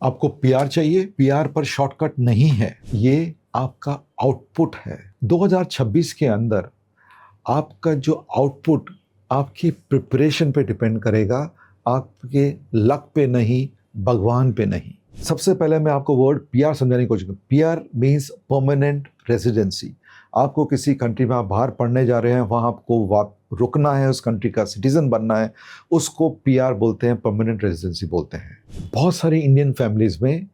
आपको पीआर चाहिए, पीआर पर शॉर्टकट नहीं है, ये आपका आउटपुट है। 2026 के अंदर आपका जो आउटपुट आपकी प्रिपरेशन पे डिपेंड करेगा, आपके लक पे नहीं, भगवान पे नहीं। सबसे पहले मैं आपको वर्ड पीआर समझाने की कोशिश करूँ। PR means permanent residency. आपको किसी कंट्री में आप बाहर पढ़ने जा रहे हैं, वहाँ आपको रुकना है, उस कंट्री का सिटीजन बनना है, उसको पीआर बोलते हैं, परमानेंट रेजिडेंसी बोलते हैं। बहुत सारी इंडियन फैमिलीज़ में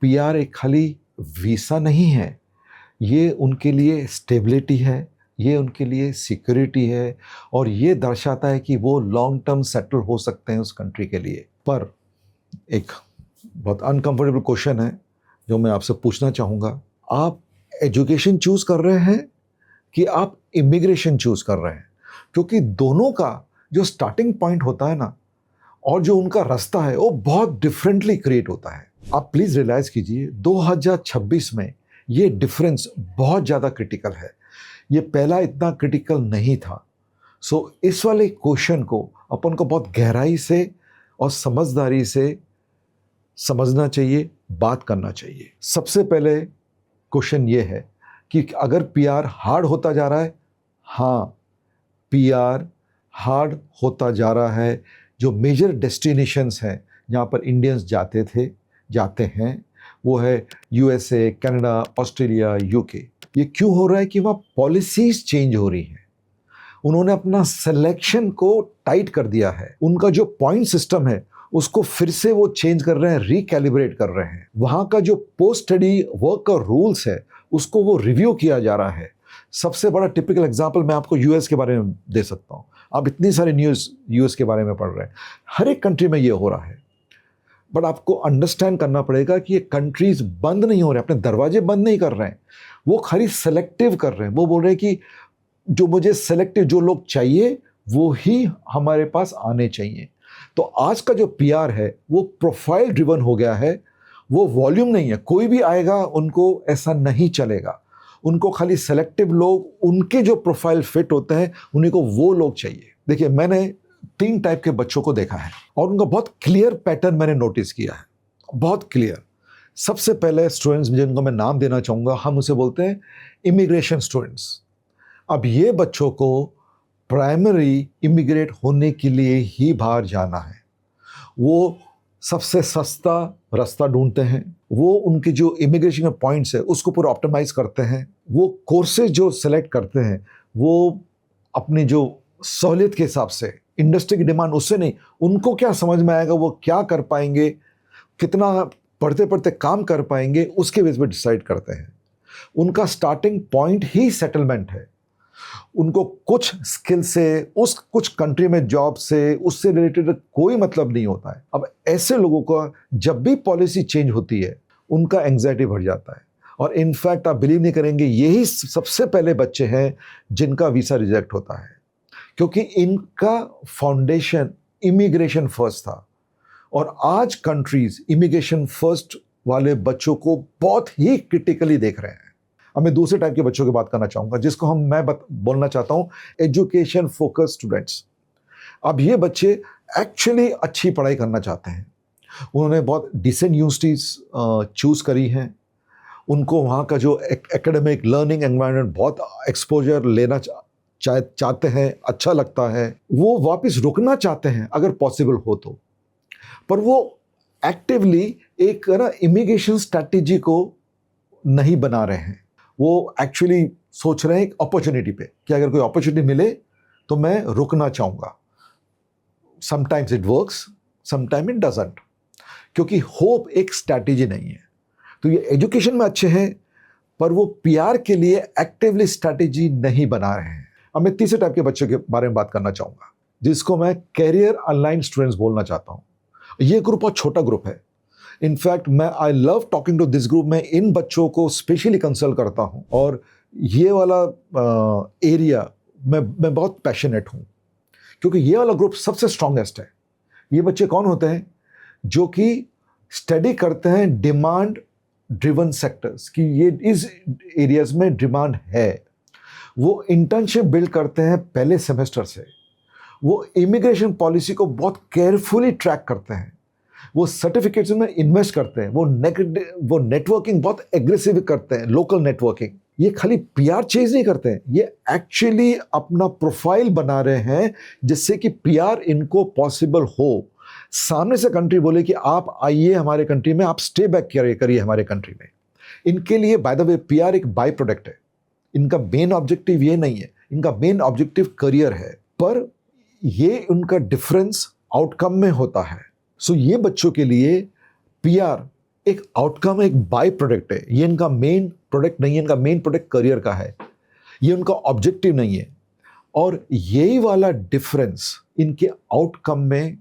पीआर एक खाली वीसा नहीं है, ये उनके लिए स्टेबिलिटी है, ये उनके लिए सिक्योरिटी है, और ये दर्शाता है कि वो लॉन्ग टर्म सेटल हो सकते हैं उस कंट्री के लिए। पर एक बहुत अनकंफर्टेबल क्वेश्चन है जो मैं आपसे पूछना चाहूँगा। आप एजुकेशन चूज़ कर रहे हैं कि आप इमिग्रेशन चूज़ कर रहे हैं? क्योंकि दोनों का जो स्टार्टिंग पॉइंट होता है ना, और जो उनका रास्ता है, वो बहुत डिफरेंटली क्रिएट होता है। आप प्लीज़ रियलाइज़ कीजिए, 2026 में ये डिफरेंस बहुत ज़्यादा क्रिटिकल है। ये पहला इतना क्रिटिकल नहीं था। सो इस वाले क्वेश्चन को अपन को बहुत गहराई से और समझदारी से समझना चाहिए, बात करना चाहिए। सबसे पहले क्वेश्चन ये है कि अगर पीआर हार्ड होता जा रहा है, हाँ, पीआर हार्ड होता जा रहा है। जो मेजर डेस्टिनेशंस हैं जहाँ पर इंडियंस जाते हैं, वो है यूएसए, कनाडा, ऑस्ट्रेलिया, यूके। ये क्यों हो रहा है कि वहाँ पॉलिसीज़ चेंज हो रही हैं। उन्होंने अपना सिलेक्शन को टाइट कर दिया है। उनका जो पॉइंट सिस्टम है उसको फिर से वो चेंज कर रहे हैं, रिकैलिब्रेट कर रहे हैं। वहाँ का जो पोस्ट स्टडी वर्क का रूल्स है उसको वो रिव्यू किया जा रहा है। सबसे बड़ा टिपिकल एग्जांपल मैं आपको यूएस के बारे में दे सकता हूँ। आप इतनी सारी न्यूज़ यूएस के बारे में पढ़ रहे हैं, हर एक कंट्री में ये हो रहा है। बट आपको अंडरस्टैंड करना पड़ेगा कि ये कंट्रीज बंद नहीं हो रहे, अपने दरवाजे बंद नहीं कर रहे हैं, वो खाली सेलेक्टिव कर रहे हैं। वो बोल रहे हैं कि जो मुझे सेलेक्टिव जो लोग चाहिए वो ही हमारे पास आने चाहिए। तो आज का जो पीआर है वो प्रोफाइल ड्रिवन हो गया है, वो वॉल्यूम नहीं है। कोई भी आएगा उनको ऐसा नहीं चलेगा, उनको खाली सेलेक्टिव लोग, उनके जो प्रोफाइल फिट होते हैं उन्हीं को वो लोग चाहिए। देखिए, मैंने 3 टाइप के बच्चों को देखा है और उनका बहुत क्लियर पैटर्न मैंने नोटिस किया है, बहुत क्लियर। सबसे पहले स्टूडेंट्स जिनको मैं नाम देना चाहूँगा, हम उसे बोलते हैं इमिग्रेशन स्टूडेंट्स। अब ये बच्चों को प्राइमरी इमिग्रेट होने के लिए ही बाहर जाना है। वो सबसे सस्ता रास्ता ढूंढते हैं, वो उनके जो इमिग्रेशन के पॉइंट्स है उसको पूरा ऑप्टिमाइज करते हैं। वो कोर्सेज जो सेलेक्ट करते हैं वो अपनी जो सहूलियत के हिसाब से, इंडस्ट्री की डिमांड उससे नहीं, उनको क्या समझ में आएगा, वो क्या कर पाएंगे, कितना पढ़ते पढ़ते काम कर पाएंगे, उसके बेस पर डिसाइड करते हैं। उनका स्टार्टिंग पॉइंट ही सेटलमेंट है। उनको कुछ स्किल से, उस कुछ कंट्री में जॉब से, उससे रिलेटेड कोई मतलब नहीं होता है। अब ऐसे लोगों का जब भी पॉलिसी चेंज होती है उनका एंग्जाइटी बढ़ जाता है। और इनफैक्ट आप बिलीव नहीं करेंगे, यही सबसे पहले बच्चे हैं जिनका वीसा रिजेक्ट होता है, क्योंकि इनका फाउंडेशन इमिग्रेशन फर्स्ट था। और आज कंट्रीज इमिग्रेशन फर्स्ट वाले बच्चों को बहुत ही क्रिटिकली देख रहे हैं। अब मैं दूसरे टाइप के बच्चों की बात करना चाहूँगा, जिसको मैं बोलना चाहता हूँ एजुकेशन फोकस स्टूडेंट्स। अब ये बच्चे एक्चुअली अच्छी पढ़ाई करना चाहते हैं, उन्होंने बहुत डिसेंट यूनिवर्सिटीज़ चूज़ करी हैं, उनको वहाँ का जो एकेडमिक लर्निंग एनवायरनमेंट, बहुत एक्सपोजर लेना चाहते हैं, अच्छा लगता है, वो वापस रुकना चाहते हैं अगर पॉसिबल हो तो। पर वो एक्टिवली एक ना इमिग्रेशन स्ट्रैटेजी को नहीं बना रहे हैं। वो एक्चुअली सोच रहे हैं एक अपॉर्चुनिटी पे कि अगर कोई अपॉर्चुनिटी मिले तो मैं रुकना चाहूँगा। Sometimes it works, sometime it doesn't, क्योंकि होप एक स्ट्रैटेजी नहीं है। तो ये एजुकेशन में अच्छे हैं पर वो पीआर के लिए एक्टिवली स्ट्रैटेजी नहीं बना रहे हैं। अब मैं तीसरे टाइप के बच्चों के बारे में बात करना चाहूँगा, जिसको मैं कैरियर अलाइंड स्टूडेंट्स बोलना चाहता हूँ। ये ग्रुप बहुत छोटा ग्रुप है। In fact I love talking to this group. मैं इन बच्चों को स्पेशली कंसल्ट करता हूँ और ये वाला एरिया मैं बहुत पैशनेट हूँ, क्योंकि ये वाला ग्रुप सबसे स्ट्रॉन्गेस्ट है। ये बच्चे कौन होते हैं? जो कि स्टडी करते हैं डिमांड ड्रिवन सेक्टर्स की, ये इस एरियाज में डिमांड है। वो इंटर्नशिप बिल्ड करते हैं पहले सेमेस्टर से। वो इमिग्रेशन पॉलिसी को बहुत केयरफुली ट्रैक करते हैं। वो सर्टिफिकेट्स में इन्वेस्ट करते हैं, वो नेटवर्किंग बहुत एग्रेसिव करते हैं, लोकल नेटवर्किंग। ये खाली पीआर चेज नहीं करते हैं, ये एक्चुअली अपना प्रोफाइल बना रहे हैं जिससे कि पीआर इनको पॉसिबल हो। सामने से कंट्री बोले कि आप आइए हमारे कंट्री में, आप स्टे बैक करिए हमारे कंट्री में। इनके लिए बाय द वे पीआर एक बाय प्रोडक्ट है, इनका मेन ऑब्जेक्टिव ये नहीं है, इनका मेन ऑब्जेक्टिव करियर है, पर ये उनका डिफरेंस आउटकम में होता है। सो ये बच्चों के लिए पीआर एक आउटकम, एक बाय प्रोडक्ट है, ये इनका मेन प्रोडक्ट नहीं है, इनका मेन प्रोडक्ट करियर का है, ये उनका ऑब्जेक्टिव नहीं है। और यही वाला डिफरेंस इनके आउटकम में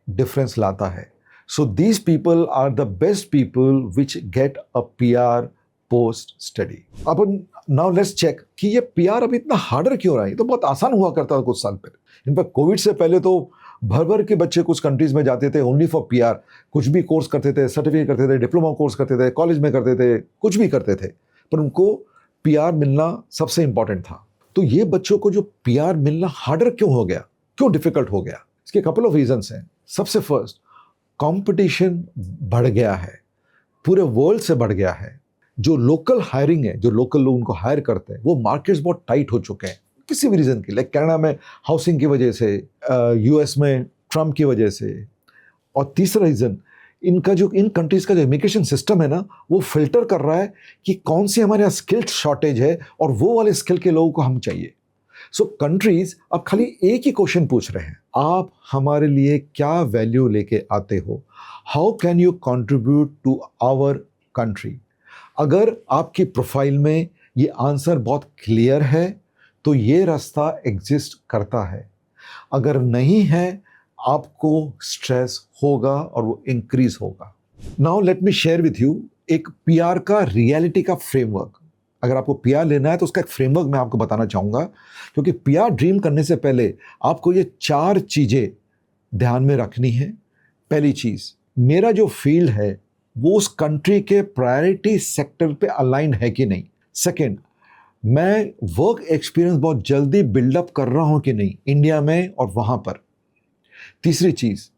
डिफरेंस लाता है। So these people are the best people which get a PR post study. अब नाउ लेट्स चेक कि ये पीआर अभी इतना हार्डर क्यों रहा है। ये तो बहुत आसान हुआ करता था कुछ साल पहले। इनफैक्ट कोविड से पहले तो भर भर के बच्चे कुछ कंट्रीज में जाते थे ओनली फॉर पीआर, कुछ भी कोर्स करते थे, सर्टिफिकेट करते थे, डिप्लोमा कोर्स करते थे, कॉलेज में करते थे, कुछ भी करते थे, पर उनको पीआर मिलना सबसे इंपॉर्टेंट था। तो ये बच्चों को जो पीआर मिलना हार्डर क्यों हो गया, क्यों डिफिकल्ट हो गया, इसके कपल ऑफ रीजंस हैं। सबसे फर्स्ट, कंपटीशन बढ़ गया है, पूरे वर्ल्ड से बढ़ गया है। जो लोकल हायरिंग है, जो लोकल लोग उनको हायर करते हैं, वो मार्केट्स बहुत टाइट हो चुके हैं किसी भी रीज़न के लिए। कनाडा में हाउसिंग की वजह से, यूएस में ट्रम्प की वजह से। और तीसरा रीज़न, इनका जो इन कंट्रीज़ का जो इमिग्रेशन सिस्टम है ना, वो फिल्टर कर रहा है कि कौन सी हमारे यहाँ स्किल शॉर्टेज है और वो वाले स्किल के लोगों को हम चाहिए। सो कंट्रीज अब खाली एक ही क्वेश्चन पूछ रहे हैं, आप हमारे लिए क्या वैल्यू लेके आते हो, how can you contribute to our country. अगर आपकी प्रोफाइल में ये आंसर बहुत क्लियर है तो ये रास्ता एग्जिस्ट करता है, अगर नहीं है आपको स्ट्रेस होगा और वो इंक्रीज होगा। Now let me share with you एक पीआर का रियलिटी का फ्रेमवर्क। अगर आपको पीआर लेना है तो उसका एक फ्रेमवर्क मैं आपको बताना चाहूँगा, क्योंकि पीआर ड्रीम करने से पहले आपको ये 4 चीज़ें ध्यान में रखनी है। पहली चीज़, मेरा जो फील्ड है वो उस कंट्री के प्रायोरिटी सेक्टर पे अलाइन है कि नहीं। सेकंड, मैं वर्क एक्सपीरियंस बहुत जल्दी बिल्डअप कर रहा हूँ कि नहीं इंडिया में और वहाँ पर। तीसरी चीज़,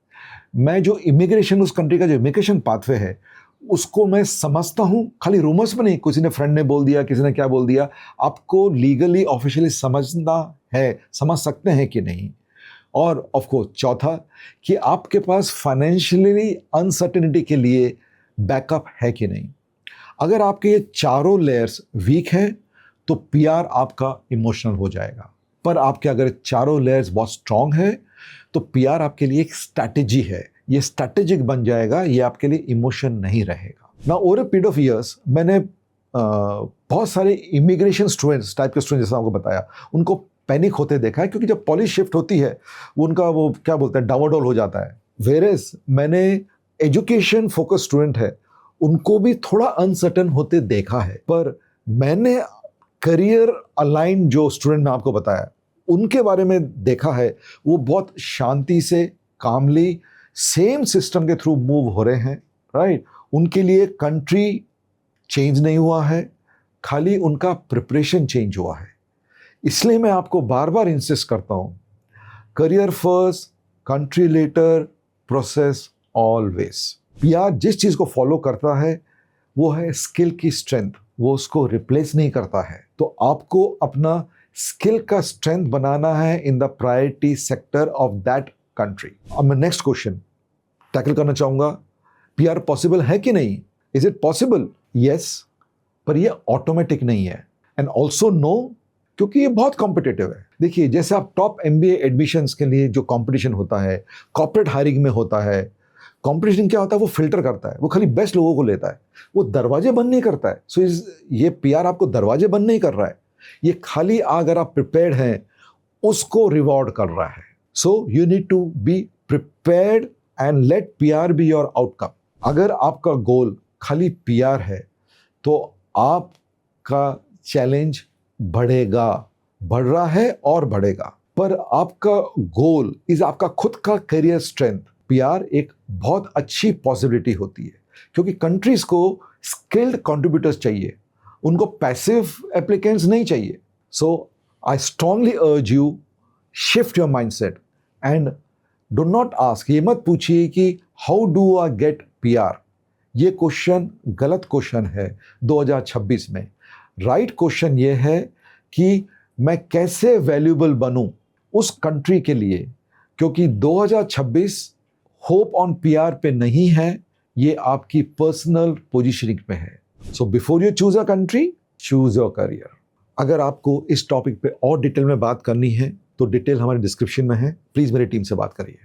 मैं जो इमिग्रेशन, उस कंट्री का जो इमिग्रेशन पाथवे है उसको मैं समझता हूँ, खाली रूमर्स में नहीं, किसी ने फ्रेंड ने बोल दिया, किसी ने क्या बोल दिया, आपको लीगली ऑफिशियली समझना है, समझ सकते हैं कि नहीं। और ऑफ कोर्स चौथा, कि आपके पास फाइनेंशियली अनसर्टेनिटी के लिए बैकअप है कि नहीं। अगर आपके ये चारों लेयर्स वीक हैं तो पीआर आपका इमोशनल हो जाएगा, पर आपके अगर चारों लेयर्स बहुत स्ट्रांग है तो पीआर आपके लिए एक स्ट्रैटेजी है, ये स्ट्रैटेजिक बन जाएगा, ये आपके लिए इमोशन नहीं रहेगा। ना over a period of years मैंने बहुत सारे इमिग्रेशन स्टूडेंट्स टाइप के स्टूडेंट, जैसा आपको बताया, उनको पैनिक होते देखा है, क्योंकि जब पॉलिसी शिफ्ट होती है उनका वो क्या बोलते हैं, डावाडोल हो जाता है। वेरेस मैंने एजुकेशन फोकस स्टूडेंट है, उनको भी थोड़ा अनसर्टन होते देखा है, पर मैंने करियर अलाइन जो स्टूडेंट मैं आपको बताया उनके बारे में देखा है, वो बहुत शांति से, कामली, सेम सिस्टम के थ्रू मूव हो रहे हैं, राइट। उनके लिए कंट्री चेंज नहीं हुआ है, खाली उनका प्रिपरेशन चेंज हुआ है। इसलिए मैं आपको बार बार इंसिस्ट करता हूँ, career first, country later, process always. PR जिस चीज़ को फॉलो करता है वो है स्किल की स्ट्रेंथ, वो उसको रिप्लेस नहीं करता है। तो आपको अपना स्किल का स्ट्रेंथ बनाना है in the priority sector of that country. अब मैं नेक्स्ट क्वेश्चन टैकल करना चाहूँगा, पीआर पॉसिबल है कि नहीं। Is it possible? यस, पर ये ऑटोमेटिक नहीं है। एंड ऑल्सो नो, क्योंकि ये बहुत कॉम्पिटिटिव है। देखिए, जैसे आप टॉप एमबीए एडमिशन्स के लिए जो कंपटीशन होता है, कॉर्पोरेट हायरिंग में होता है, कंपटीशन क्या होता है, वो फिल्टर करता है, वो खाली बेस्ट लोगों को लेता है, वो दरवाजे बंद नहीं करता है। सो ये पीआर आपको दरवाजे बंद नहीं कर रहा है, ये खाली अगर आप प्रिपेयर्ड हैं उसको रिवॉर्ड कर रहा है। So you need to be prepared and let PR be your outcome. अगर आपका गोल खाली पीआर है तो आपका चैलेंज बढ़ेगा, बढ़ रहा है और बढ़ेगा। पर आपका गोल इज आपका खुद का करियर स्ट्रेंथ। पीआर एक बहुत अच्छी पॉसिबिलिटी होती है, क्योंकि कंट्रीज को स्किल्ड कंट्रीब्यूटर्स चाहिए, उनको पैसिव एप्लीकेंट्स नहीं चाहिए। So I strongly urge you, shift your mindset and do not ask, ये मत पूछिए कि how do I get PR. ये क्वेश्चन गलत क्वेश्चन है 2026 में। राइट क्वेश्चन ये है कि मैं कैसे वैल्यूएबल बनूं उस कंट्री के लिए, क्योंकि 2026 होप ऑन पीआर पे नहीं है, ये आपकी पर्सनल पोजीशनिंग पे है। So before you choose a country, choose your career. अगर आपको इस टॉपिक पे और डिटेल में बात करनी है तो डिटेल हमारे डिस्क्रिप्शन में है, प्लीज मेरी टीम से बात करिए।